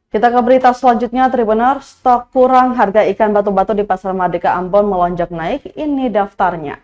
Kita ke berita selanjutnya, Tribunner, stok kurang harga ikan batu-batu di Pasar Merdeka Ambon melonjak naik, ini daftarnya.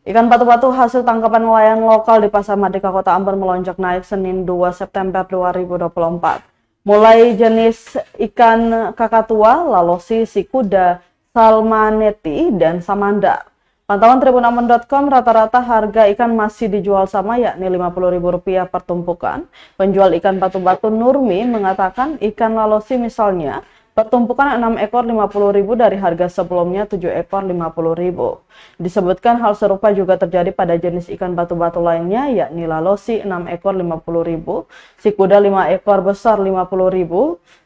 Ikan batu-batu hasil tangkapan nelayan lokal di Pasar Merdeka Kota Ambon melonjak naik Senin 2 September 2024. Mulai jenis ikan kakatua, lalosi, sikuda, salmaneti, dan samandar. Pantauan tribunambon.com, rata-rata harga ikan masih dijual sama, yakni Rp50.000 per tumpukan. Penjual ikan batu-batu Nurmi mengatakan ikan lalosi misalnya per tumpukan 6 ekor Rp50.000 dari harga sebelumnya 7 ekor Rp50.000. Disebutkan hal serupa juga terjadi pada jenis ikan batu-batu lainnya, yakni lalosi 6 ekor Rp50.000, sikuda 5 ekor besar Rp50.000,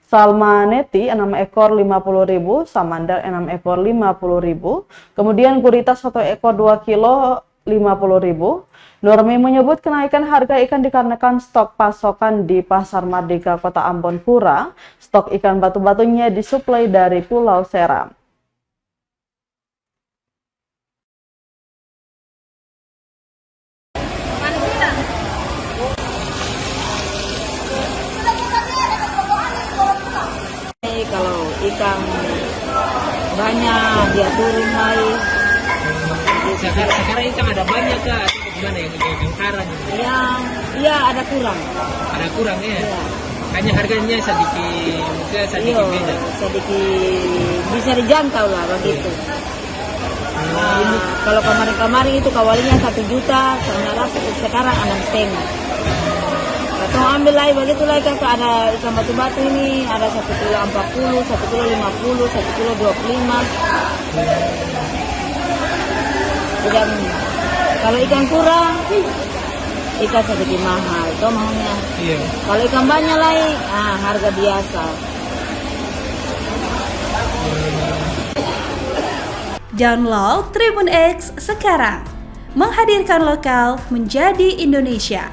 salmaneti 6 ekor Rp50.000, samandar 6 ekor Rp50.000, kemudian gurita 1 ekor 2 kilo Rp50.000. Nurmi menyebut kenaikan harga ikan dikarenakan stok pasokan di Pasar Merdeka Kota Ambon kurang. Stok ikan batu-batunya disuplai dari Pulau Seram. Kalau ikan banyak dia turun naik. Sekarang ikan ada banyak kah? Gimana yang karang? Iya ada kurang. Ada kurang ya? Iya. Hanya harganya sedikit beda. Sedikit bisa dijangkau lah begitu. Nah, kalau kemarin-kemarin itu kawalinya 1 juta, ternyata sekarang 6,5. Kalau ambil lagi begitu lagi kan ada ikan batu-batu ini ada 1 kilo 40, 1 kilo 50, 1 kilo 25. Tidak, kalau ikan kurang, ikan sedikit mahal, itu mahalnya. Iya. Kalau ikan banyak lagi, harga biasa. Download Tribun X sekarang, menghadirkan lokal menjadi Indonesia.